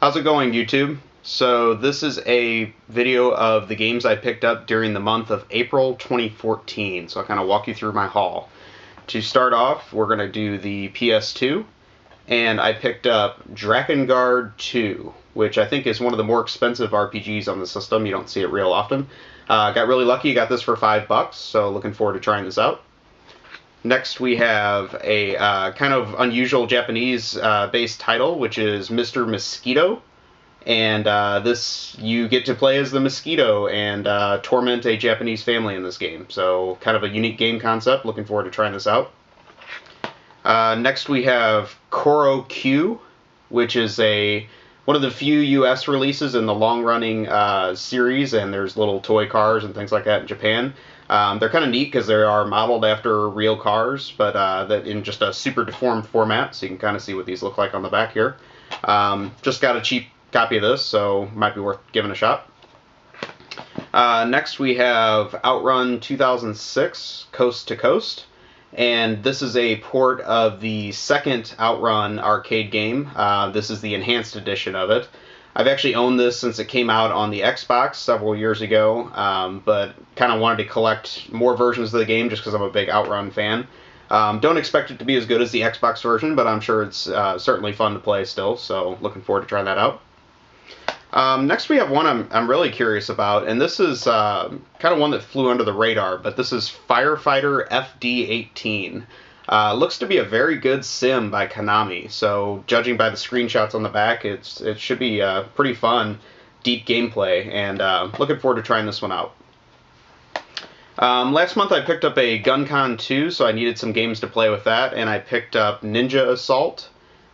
How's it going, YouTube? So this is a video of the games I picked up during the month of April 2014. So I'll kind of walk you through my haul. To start off, we're going to do the PS2, and I picked up Drakengard 2, which I think is one of the more expensive RPGs on the system. You don't see it real often. Got really lucky, got this for $5, so looking forward to trying this out. Next, we have a kind of unusual Japanese-based title, which is Mr. Mosquito. And this, you get to play as the mosquito and torment a Japanese family in this game. So, kind of a unique game concept. Looking forward to trying this out. Next, we have Koro Q, which is one of the few US releases in the long-running series, and there's little toy cars and things like that in Japan. They're kind of neat because they are modeled after real cars, but that in just a super deformed format, so you can kind of see what these look like on the back here. Just got a cheap copy of this, so might be worth giving a shot. Next we have Outrun 2006 Coast to Coast, and this is a port of the second Outrun arcade game. This is the enhanced edition of it. I've actually owned this since it came out on the Xbox several years ago, but kind of wanted to collect more versions of the game just because I'm a big Outrun fan. Don't expect it to be as good as the Xbox version, but I'm sure it's certainly fun to play still, so looking forward to trying that out. Next we have one I'm really curious about, and this is kind of one that flew under the radar, but this is Firefighter FD18. Looks to be a very good sim by Konami, so judging by the screenshots on the back, it should be pretty fun, deep gameplay, and looking forward to trying this one out. Last month I picked up a GunCon 2, so I needed some games to play with that, and I picked up Ninja Assault,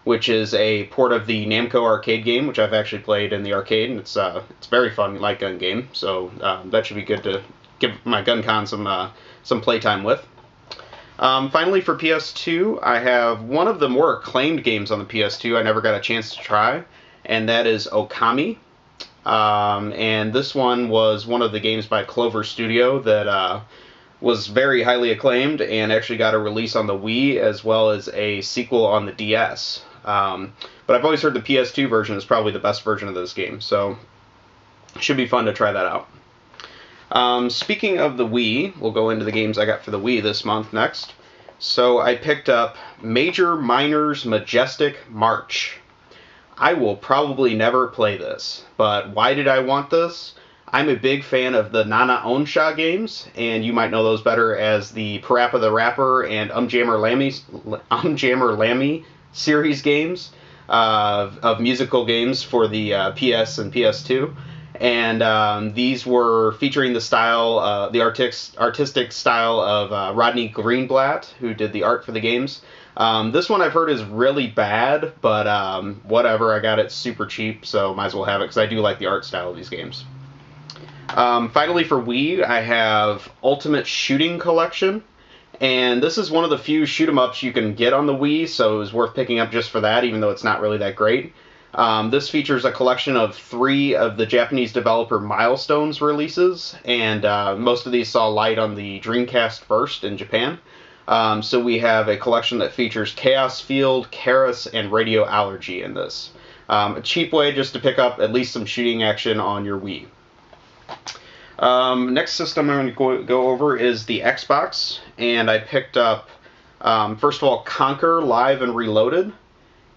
which is a port of the Namco arcade game, which I've actually played in the arcade, and it's very fun, light gun game, so that should be good to give my GunCon some playtime with. Finally, for PS2, I have one of the more acclaimed games on the PS2 I never got a chance to try, and that is Okami. And this one was one of the games by Clover Studio that was very highly acclaimed and actually got a release on the Wii as well as a sequel on the DS. But I've always heard the PS2 version is probably the best version of this game, so it should be fun to try that out. Speaking of the Wii, we'll go into the games I got for the Wii this month next. So I picked up Major Minor's Majestic March. I will probably never play this, but why did I want this? I'm a big fan of the Nana Onsha games, and you might know those better as the Parappa the Rapper and Jammer Lammy series games of musical games for the PS and PS2. And these were featuring the style, the artistic style of Rodney Greenblatt, who did the art for the games. This one I've heard is really bad, but whatever, I got it super cheap, so might as well have it, because I do like the art style of these games. Finally, for Wii, I have Ultimate Shooting Collection, and this is one of the few shoot-'em-ups you can get on the Wii, so it was worth picking up just for that, even though it's not really that great. This features a collection of 3 of the Japanese developer Milestones releases, and most of these saw light on the Dreamcast first in Japan. So we have a collection that features Chaos Field, Karas, and Radio Allergy in this. A cheap way just to pick up at least some shooting action on your Wii. Next system I'm going to go over is the Xbox, and I picked up, first of all, Conquer Live and Reloaded.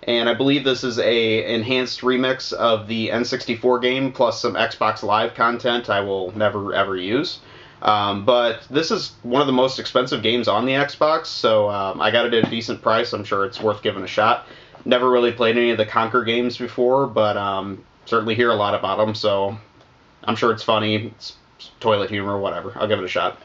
And I believe this is a enhanced remix of the N64 game, plus some Xbox Live content I will never ever use. But this is one of the most expensive games on the Xbox, so I got it at a decent price. I'm sure it's worth giving a shot. Never really played any of the Conquer games before, but certainly hear a lot about them, so I'm sure it's funny. It's toilet humor, whatever. I'll give it a shot.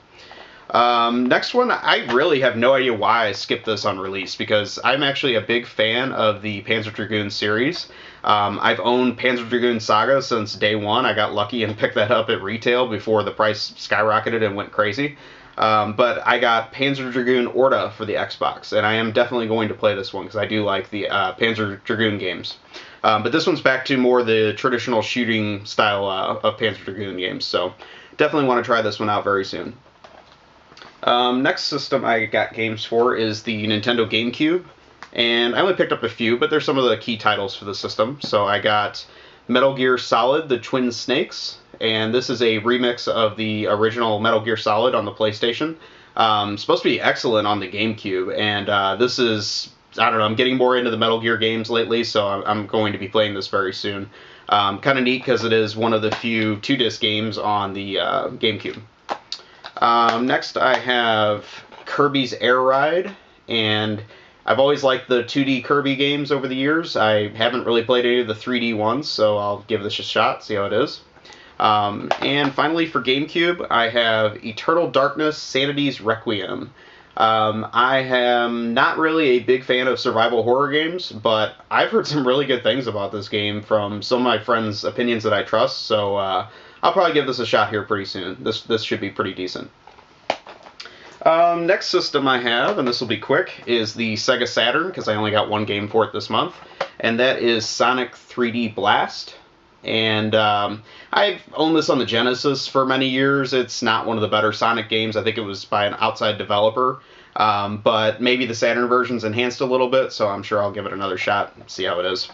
Next one, I really have no idea why I skipped this on release, because I'm actually a big fan of the Panzer Dragoon series. I've owned Panzer Dragoon Saga since day one. I got lucky and picked that up at retail before the price skyrocketed and went crazy. But I got Panzer Dragoon Orta for the Xbox, and I am definitely going to play this one because I do like the Panzer Dragoon games. But this one's back to more the traditional shooting style of Panzer Dragoon games, so definitely want to try this one out very soon. Next system I got games for is the Nintendo GameCube, And I only picked up a few, but there's some of the key titles for the system. So I got Metal Gear Solid: The Twin Snakes, and this is a remix of the original Metal Gear Solid on the PlayStation. Supposed to be excellent on the GameCube, and this is, I don't know, I'm getting more into the Metal Gear games lately, so I'm going to be playing this very soon. Kind of neat because it is one of the few 2-disc games on the GameCube. Next I have Kirby's Air Ride, and I've always liked the 2D Kirby games over the years. I haven't really played any of the 3D ones, so I'll give this a shot, see how it is. And finally for GameCube, I have Eternal Darkness: Sanity's Requiem. I am not really a big fan of survival horror games, but I've heard some really good things about this game from some of my friends' opinions that I trust, so I'll probably give this a shot here pretty soon. This should be pretty decent. Next system I have, and this will be quick, is the Sega Saturn, because I only got one game for it this month, and that is Sonic 3D Blast. And I've owned this on the Genesis for many years. It's not one of the better Sonic games. I think it was by an outside developer, but maybe the Saturn version's enhanced a little bit, so I'm sure I'll give it another shot and see how it is.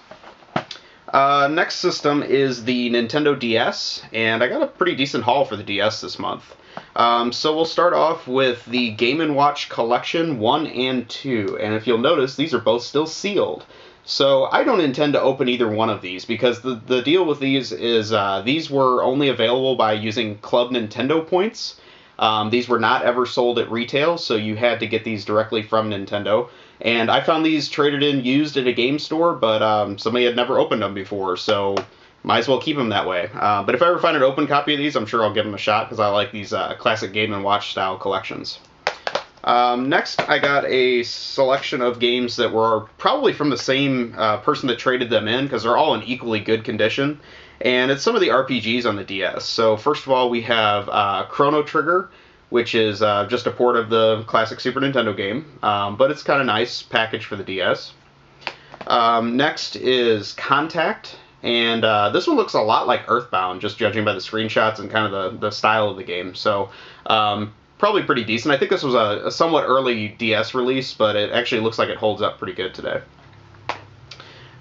Next system is the Nintendo DS, and I got a pretty decent haul for the DS this month. So we'll start off with the Game & Watch Collection 1 and 2, and if you'll notice, these are both still sealed. So I don't intend to open either one of these, because the deal with these is these were only available by using Club Nintendo points. These were not ever sold at retail, so you had to get these directly from Nintendo. And I found these traded in used at a game store, but somebody had never opened them before, so might as well keep them that way. But if I ever find an open copy of these, I'm sure I'll give them a shot, because I like these classic Game & Watch style collections. Next, I got a selection of games that were probably from the same person that traded them in, because they're all in equally good condition. And it's some of the RPGs on the DS. So first of all, we have Chrono Trigger, which is just a port of the classic Super Nintendo game, but it's kind of nice package for the DS. Next is Contact, and this one looks a lot like Earthbound, just judging by the screenshots and kind of the style of the game. So probably pretty decent. I think this was a somewhat early DS release, but it actually looks like it holds up pretty good today.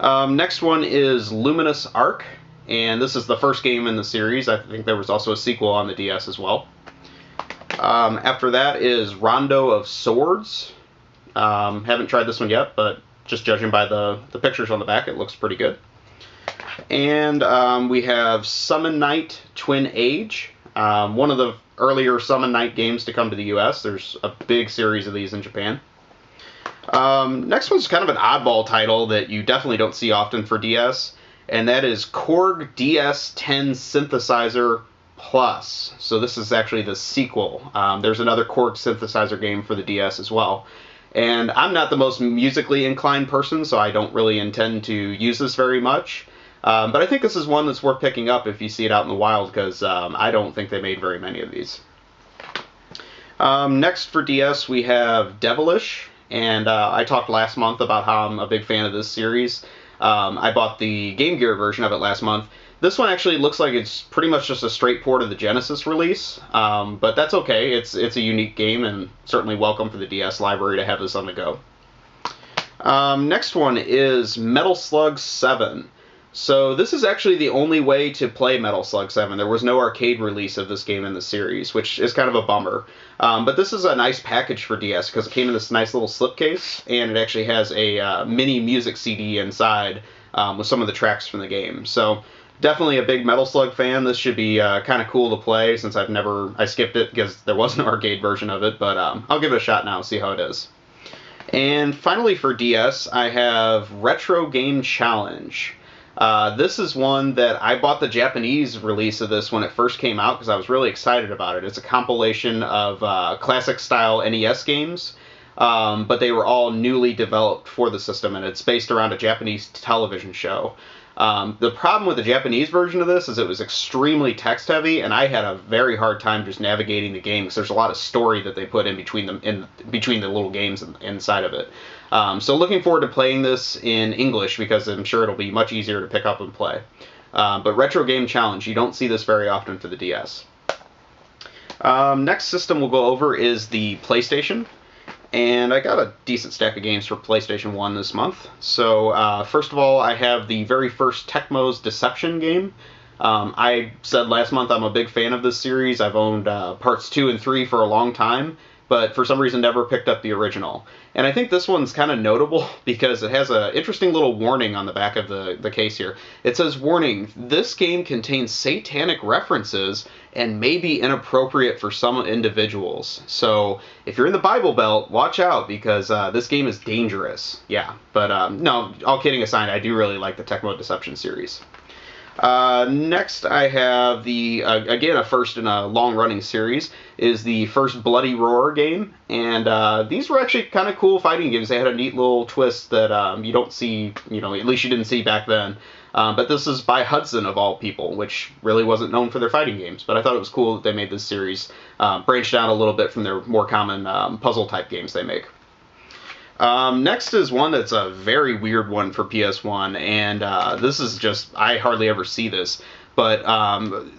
Next one is Luminous Arc, and this is the first game in the series. I think there was also a sequel on the DS as well. After that is Rondo of Swords. Haven't tried this one yet, but just judging by the pictures on the back, it looks pretty good. And we have Summon Night Twin Age, one of the earlier Summon Night games to come to the US. There's a big series of these in Japan. Next one's kind of an oddball title that you definitely don't see often for DS, and that is Korg DS10 Synthesizer Plus. So this is actually the sequel. There's another Korg synthesizer game for the DS as well. And I'm not the most musically inclined person, so I don't really intend to use this very much. But I think this is one that's worth picking up if you see it out in the wild, because I don't think they made very many of these. Next for DS we have Devilish, and I talked last month about how I'm a big fan of this series. I bought the Game Gear version of it last month. This one actually looks like it's pretty much just a straight port of the Genesis release, but that's okay. It's a unique game, and certainly welcome for the DS library to have this on the go. Next one is Metal Slug 7. So this is actually the only way to play Metal Slug 7. There was no arcade release of this game in the series, which is kind of a bummer. But this is a nice package for DS because it came in this nice little slipcase, and it actually has a mini music CD inside with some of the tracks from the game. So definitely a big Metal Slug fan. This should be kind of cool to play, since I skipped it because there was no arcade version of it, but I'll give it a shot now and see how it is. And finally for DS, I have Retro Game Challenge. This is one that I bought the Japanese release of this when it first came out because I was really excited about it. It's a compilation of classic-style NES games, but they were all newly developed for the system, and it's based around a Japanese television show. The problem with the Japanese version of this is it was extremely text-heavy, and I had a very hard time just navigating the game because there's a lot of story that they put in between the little games inside of it. So looking forward to playing this in English because I'm sure it'll be much easier to pick up and play. But Retro Game Challenge, you don't see this very often for the DS. Next system we'll go over is the PlayStation. And I got a decent stack of games for PlayStation 1 this month. So, first of all, I have the very first Tecmo's Deception game. I said last month I'm a big fan of this series. I've owned parts 2 and 3 for a long time, but for some reason never picked up the original. And I think this one's kind of notable because it has an interesting little warning on the back of the case here. It says, "Warning, this game contains satanic references and may be inappropriate for some individuals." So if you're in the Bible Belt, watch out because this game is dangerous. Yeah, but no, all kidding aside, I do really like the Tecmo Deception series. Next, I have again, a first in a long-running series, is the first Bloody Roar game, and these were actually kind of cool fighting games. They had a neat little twist that you don't see, at least you didn't see back then. But this is by Hudson, of all people, which really wasn't known for their fighting games. But I thought it was cool that they made this series branched out a little bit from their more common puzzle-type games they make. Next is one that's a very weird one for PS1, and this is just, I hardly ever see this, but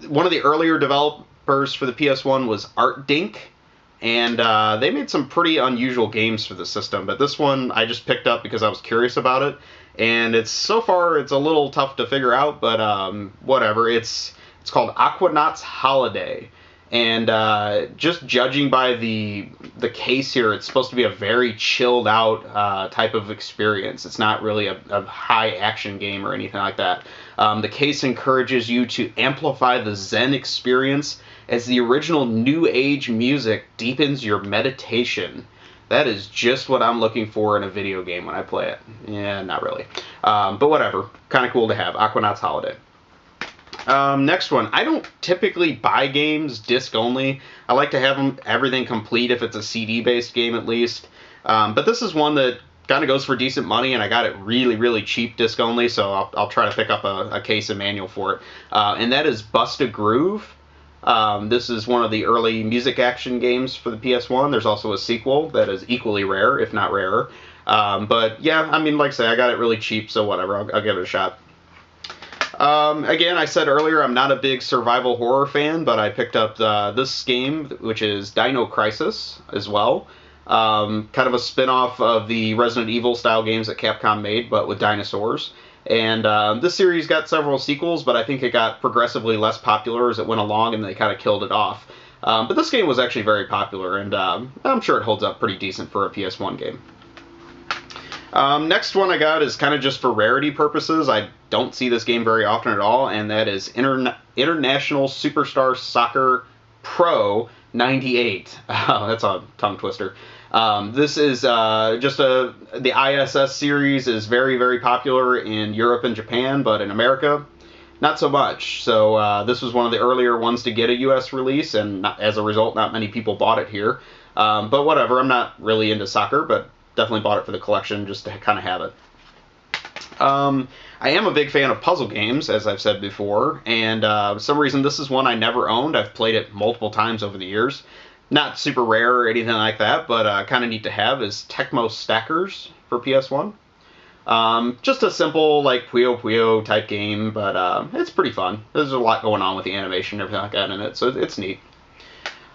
one of the earlier developers for the PS1 was Art Dink, and they made some pretty unusual games for the system, but this one I just picked up because I was curious about it, and so far it's a little tough to figure out, but whatever. It's called Aquanauts Holiday. And just judging by the case here, it's supposed to be a very chilled out type of experience. It's not really a high action game or anything like that. The case encourages you to amplify the Zen experience as the original New Age music deepens your meditation. That is just what I'm looking for in a video game when I play it. Yeah, not really. But whatever. Kind of cool to have. Aquanauts Holiday. Next one. I don't typically buy games disc only. I like to have everything complete if it's a CD-based game at least. But this is one that kind of goes for decent money, and I got it really, really cheap disc only, so I'll try to pick up a case and manual for it. And that is Bust a Groove. This is one of the early music action games for the PS1. There's also a sequel that is equally rare, if not rarer. But yeah, I mean, like I say, I got it really cheap, so whatever. I'll give it a shot. Again, I said earlier I'm not a big survival horror fan, but I picked up this game, which is Dino Crisis as well. Kind of a spin-off of the Resident Evil style games that Capcom made, but with dinosaurs. And this series got several sequels, but I think it got progressively less popular as it went along, and they kind of killed it off. But this game was actually very popular, and I'm sure it holds up pretty decent for a PS1 game. Next one I got is kind of just for rarity purposes. I don't see this game very often at all, and that is International Superstar Soccer Pro 98. Oh, that's a tongue twister. This is the ISS series is very, very popular in Europe and Japan, but in America, not so much. So this was one of the earlier ones to get a US release, and as a result, not many people bought it here. But whatever, I'm not really into soccer, but definitely bought it for the collection just to kind of have it. I am a big fan of puzzle games, as I've said before, and for some reason this is one I never owned. I've played it multiple times over the years. Not super rare or anything like that, but kind of neat to have is Tecmo Stackers for PS1. Just a simple, like, Puyo Puyo type game, but it's pretty fun. There's a lot going on with the animation and everything like that in it, so it's neat.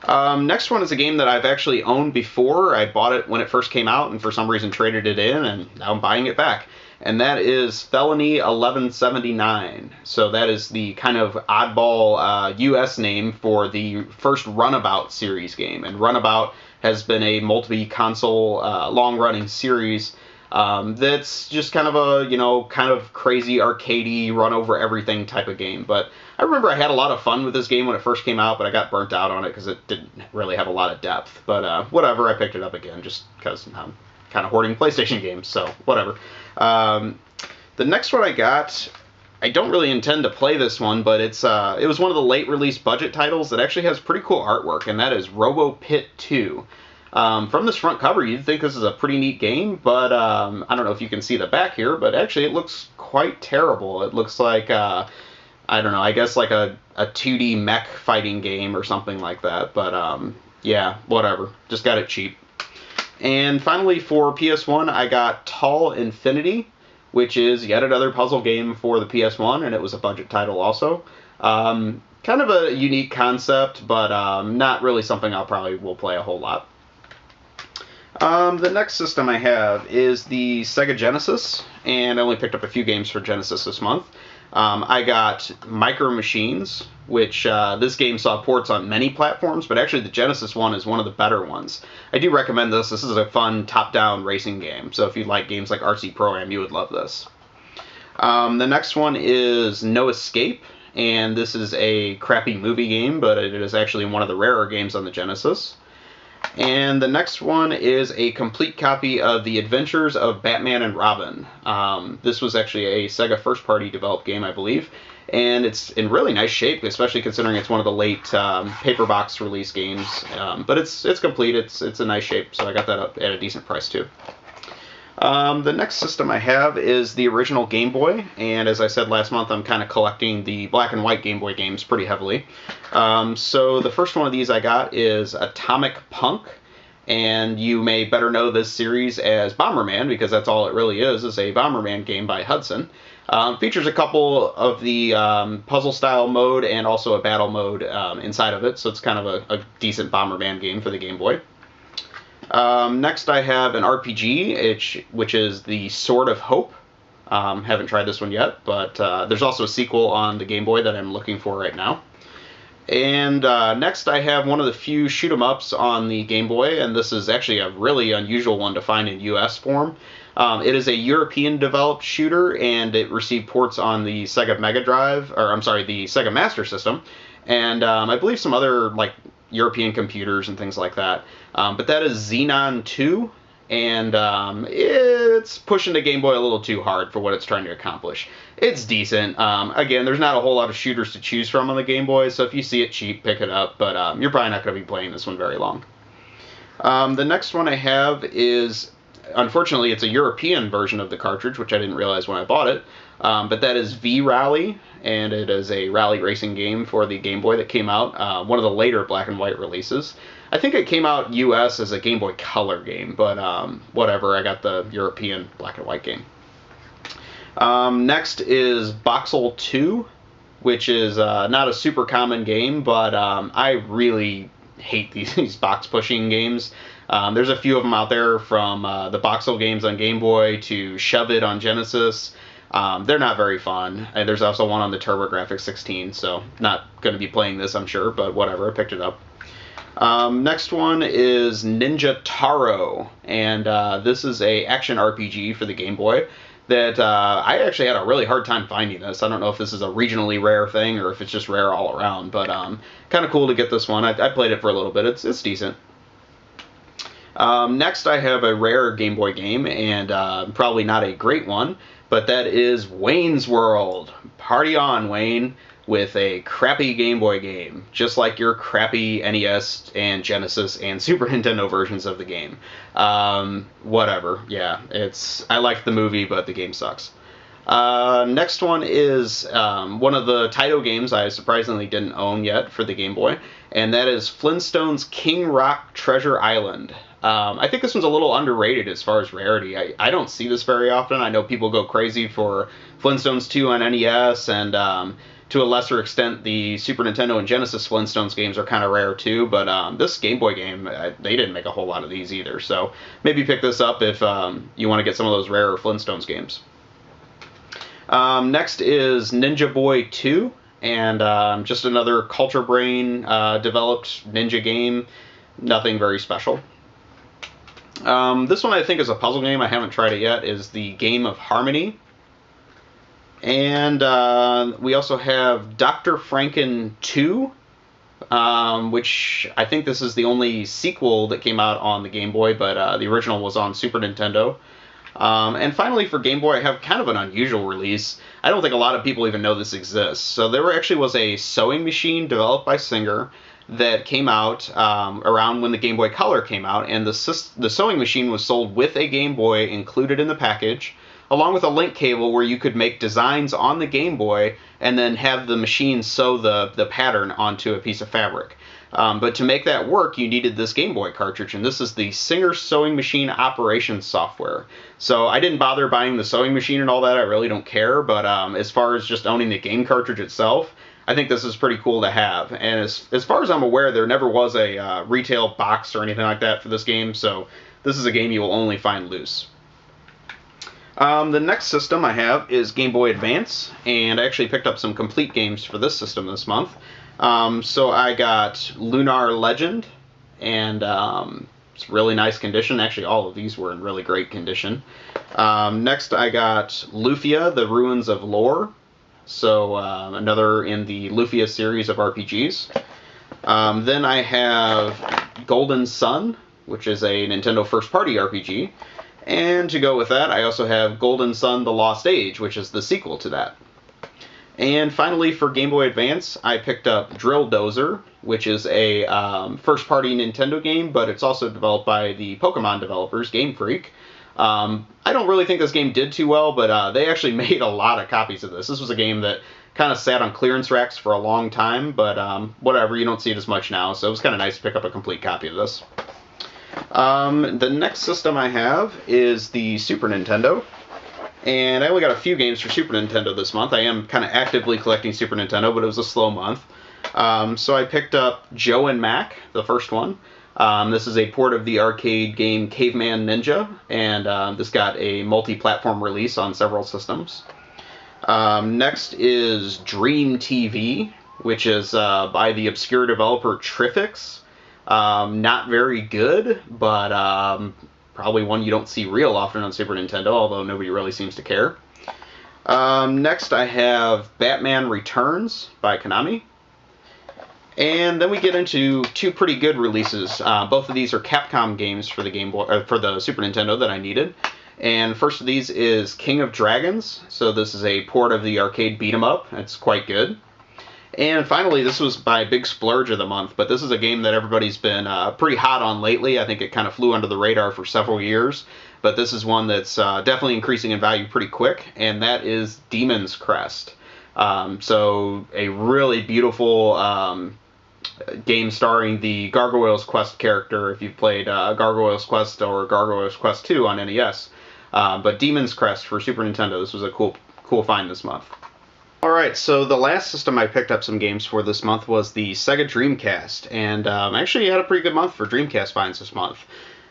Next one is a game that I've actually owned before. I bought it when it first came out and for some reason traded it in, and now I'm buying it back. And that is Felony 1179. So that is the kind of oddball US name for the first Runabout series game. And Runabout has been a multi-console, long-running series that's just kind of a, kind of crazy arcadey, run-over-everything type of game. But I remember I had a lot of fun with this game when it first came out, but I got burnt out on it because it didn't really have a lot of depth. But whatever, I picked it up again just because I'm kind of hoarding PlayStation games, so whatever. The next one I got, I don't really intend to play this one, but it was one of the late-release budget titles that actually has pretty cool artwork, and that is Robo Pit 2. From this front cover, you'd think this is a pretty neat game, but I don't know if you can see the back here, but actually it looks quite terrible. It looks like, I don't know, I guess like a 2D mech fighting game or something like that, but yeah, whatever. Just got it cheap. And finally, for PS1, I got Tall Infinity, which is yet another puzzle game for the PS1, and it was a budget title also. Kind of a unique concept, but not really something I probably will play a whole lot. The next system I have is the Sega Genesis, and I only picked up a few games for Genesis this month. I got Micro Machines, which this game saw ports on many platforms, but actually the Genesis one is one of the better ones. I do recommend this. This is a fun top-down racing game, so if you like games like RC Pro-Am, you would love this. The next one is No Escape, and this is a crappy movie game, but it is actually one of the rarer games on the Genesis. And the next one is a complete copy of The Adventures of Batman and Robin. This was actually a Sega first-party developed game, I believe, and it's in really nice shape, especially considering it's one of the late paper box release games. But it's complete. It's a nice shape, so I got that up at a decent price too. The next system I have is the original Game Boy, and as I said last month, I'm kind of collecting the black and white Game Boy games pretty heavily. So the first one of these I got is Atomic Punk, and you may better know this series as Bomberman, because that's all it really is a Bomberman game by Hudson. Features a couple of the puzzle-style mode and also a battle mode inside of it, so it's kind of a decent Bomberman game for the Game Boy. Next I have an RPG, which is the Sword of Hope. Haven't tried this one yet, but there's also a sequel on the Game Boy that I'm looking for right now. And next I have one of the few shoot-'em-ups on the Game Boy, and this is actually a really unusual one to find in US form. It is a European-developed shooter, and it received ports on the Sega Mega Drive, or I'm sorry, the Sega Master System, and I believe some other like European computers and things like that. But that is Xenon 2, and it's pushing the Game Boy a little too hard for what it's trying to accomplish. It's decent. Again, there's not a whole lot of shooters to choose from on the Game Boy, so if you see it cheap, pick it up, but you're probably not going to be playing this one very long. The next one I have is, unfortunately, it's a European version of the cartridge, which I didn't realize when I bought it, but that is V-Rally, and it is a rally racing game for the Game Boy that came out, one of the later black and white releases. I think it came out US as a Game Boy Color game, but whatever, I got the European black and white game. Next is Boxel 2, which is not a super common game, but I really hate these box pushing games. There's a few of them out there, from the Boxel games on Game Boy to Shove It on Genesis. They're not very fun. And there's also one on the TurboGrafx 16, so not going to be playing this, I'm sure, but whatever, I picked it up. Next one is Ninja Taro, and this is a action RPG for the Game Boy that I actually had a really hard time finding this. I don't know if this is a regionally rare thing or if it's just rare all around, but kind of cool to get this one. I played it for a little bit. It's decent. Next I have a rare Game Boy game, and probably not a great one, but that is Wayne's World. Party on, Wayne, with a crappy Game Boy game, just like your crappy NES and Genesis and Super Nintendo versions of the game. Whatever, yeah, I like the movie, but the game sucks. Next one is one of the Taito games I surprisingly didn't own yet for the Game Boy, and that is Flintstones King Rock Treasure Island. I think this one's a little underrated as far as rarity. I don't see this very often. I know people go crazy for Flintstones 2 on NES, and to a lesser extent, the Super Nintendo and Genesis Flintstones games are kind of rare too, but this Game Boy game, they didn't make a whole lot of these either, so maybe pick this up if you want to get some of those rarer Flintstones games. Next is Ninja Boy 2, and just another Culture Brain developed ninja game, nothing very special. This one I think is a puzzle game, I haven't tried it yet, is the Game of Harmony. And we also have Dr. Franken 2, which I think this is the only sequel that came out on the Game Boy, but the original was on Super Nintendo. And finally, for Game Boy, I have kind of an unusual release. I don't think a lot of people even know this exists. So there actually was a sewing machine developed by Singer that came out around when the Game Boy Color came out, and the sewing machine was sold with a Game Boy included in the package, along with a link cable where you could make designs on the Game Boy and then have the machine sew the pattern onto a piece of fabric. But to make that work, you needed this Game Boy cartridge, and this is the Singer Sewing Machine Operations software. So I didn't bother buying the sewing machine and all that, I really don't care, but as far as just owning the game cartridge itself, I think this is pretty cool to have. And as far as I'm aware, there never was a retail box or anything like that for this game, so this is a game you will only find loose. The next system I have is Game Boy Advance, and I actually picked up some complete games for this system this month. So I got Lunar Legend, and it's really nice condition. Actually, all of these were in really great condition. Next, I got Lufia, The Ruins of Lore, so another in the Lufia series of RPGs. Then I have Golden Sun, which is a Nintendo first-party RPG. And to go with that, I also have Golden Sun: The Lost Age, which is the sequel to that. And finally, for Game Boy Advance, I picked up Drill Dozer, which is a first-party Nintendo game, but it's also developed by the Pokemon developers, Game Freak. I don't really think this game did too well, but they actually made a lot of copies of this. This was a game that kind of sat on clearance racks for a long time, but whatever, you don't see it as much now, so it was kind of nice to pick up a complete copy of this. The next system I have is the Super Nintendo, and I only got a few games for Super Nintendo this month. I am kind of actively collecting Super Nintendo, but it was a slow month. So I picked up Joe and Mac, the first one. This is a port of the arcade game Caveman Ninja, and this got a multi-platform release on several systems. Next is Dream TV, which is by the obscure developer Trifix. Not very good, but probably one you don't see real often on Super Nintendo, although nobody really seems to care. Next I have Batman Returns by Konami. And then we get into two pretty good releases. Both of these are Capcom games for the for the Super Nintendo that I needed. And first of these is King of Dragons. So this is a port of the arcade beat 'em up. It's quite good. And finally, this was my big splurge of the month, but this is a game that everybody's been pretty hot on lately. I think it kind of flew under the radar for several years, but this is one that's definitely increasing in value pretty quick, and that is Demon's Crest. So a really beautiful game starring the Gargoyles Quest character, if you've played Gargoyles Quest or Gargoyles Quest 2 on NES. But Demon's Crest for Super Nintendo, this was a cool find this month. Alright, so the last system I picked up some games for this month was the Sega Dreamcast, and I actually had a pretty good month for Dreamcast finds this month.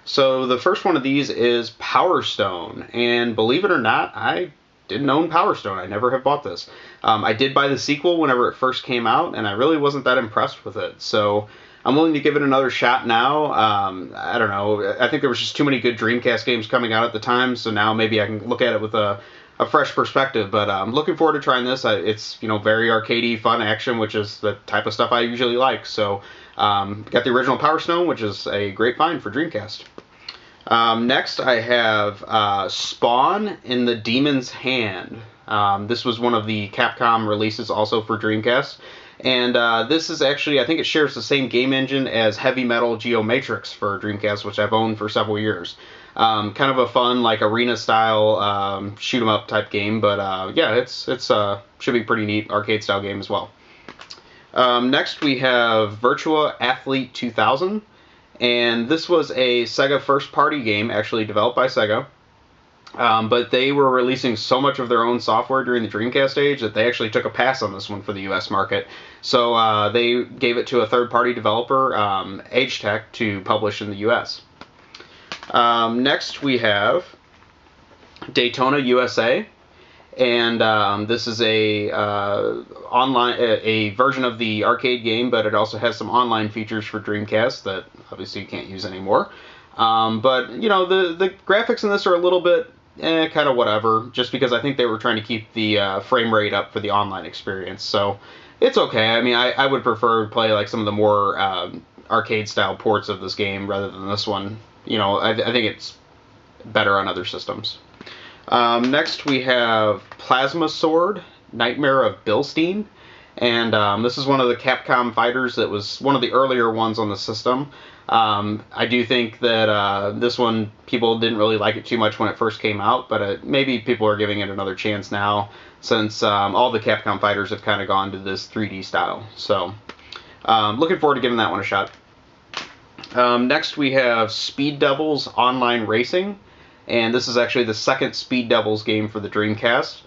So the first one of these is Power Stone, and believe it or not, I didn't own Power Stone. I never have bought this. I did buy the sequel whenever it first came out, and I really wasn't that impressed with it, so I'm willing to give it another shot now. I don't know, I think there was just too many good Dreamcast games coming out at the time, so now maybe I can look at it with a fresh perspective, but I'm looking forward to trying this. It's very arcadey, fun action, which is the type of stuff I usually like. So got the original Power Stone, which is a great find for Dreamcast. Next, I have Spawn in the Demon's Hand. This was one of the Capcom releases also for Dreamcast, and this is actually, I think it shares the same game engine as Heavy Metal Geomatrix for Dreamcast, which I've owned for several years. Kind of a fun, like, arena-style shoot 'em up type game, but yeah, it's should be pretty neat arcade-style game as well. Next, we have Virtua Athlete 2000, and this was a Sega first-party game, actually developed by Sega, but they were releasing so much of their own software during the Dreamcast age that they actually took a pass on this one for the US market. So they gave it to a third-party developer, AgeTech, to publish in the US. Next we have Daytona USA, and this is a version of the arcade game, but it also has some online features for Dreamcast that obviously you can't use anymore. But the graphics in this are a little bit kind of whatever, just because I think they were trying to keep the frame rate up for the online experience. So it's okay. I mean, I would prefer to play like some of the more arcade style ports of this game rather than this one. I think it's better on other systems. Next we have Plasma Sword, Nightmare of Bilstein, and this is one of the Capcom fighters that was one of the earlier ones on the system. I do think that this one, people didn't really like it too much when it first came out, but maybe people are giving it another chance now, since all the Capcom fighters have kind of gone to this 3D style. So looking forward to giving that one a shot. Next we have Speed Devils Online Racing, and this is actually the second Speed Devils game for the Dreamcast.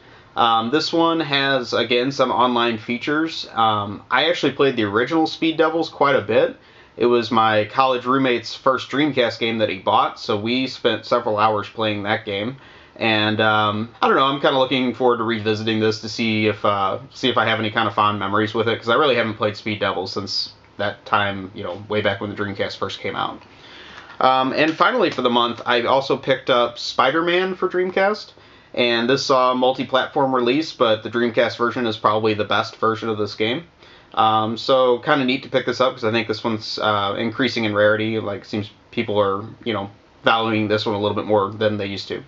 This one has, again, some online features. I actually played the original Speed Devils quite a bit, It was my college roommate's first Dreamcast game that he bought, so we spent several hours playing that game. And I don't know, I'm kind of looking forward to revisiting this to see if I have any kind of fond memories with it, because I really haven't played Speed Devil since that time, way back when the Dreamcast first came out. And finally for the month, I also picked up Spider-Man for Dreamcast. And this saw a multi-platform release, but the Dreamcast version is probably the best version of this game. So kind of neat to pick this up, because I think this one's increasing in rarity. Like, seems people are, valuing this one a little bit more than they used to.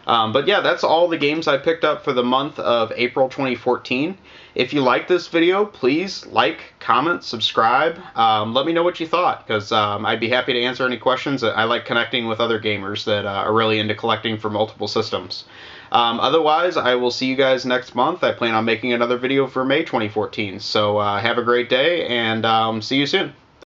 But yeah, that's all the games I picked up for the month of April 2014. If you like this video, please like, comment, subscribe. Let me know what you thought, because I'd be happy to answer any questions. I like connecting with other gamers that are really into collecting for multiple systems. Otherwise, I will see you guys next month. I plan on making another video for May 2014. So have a great day, and see you soon.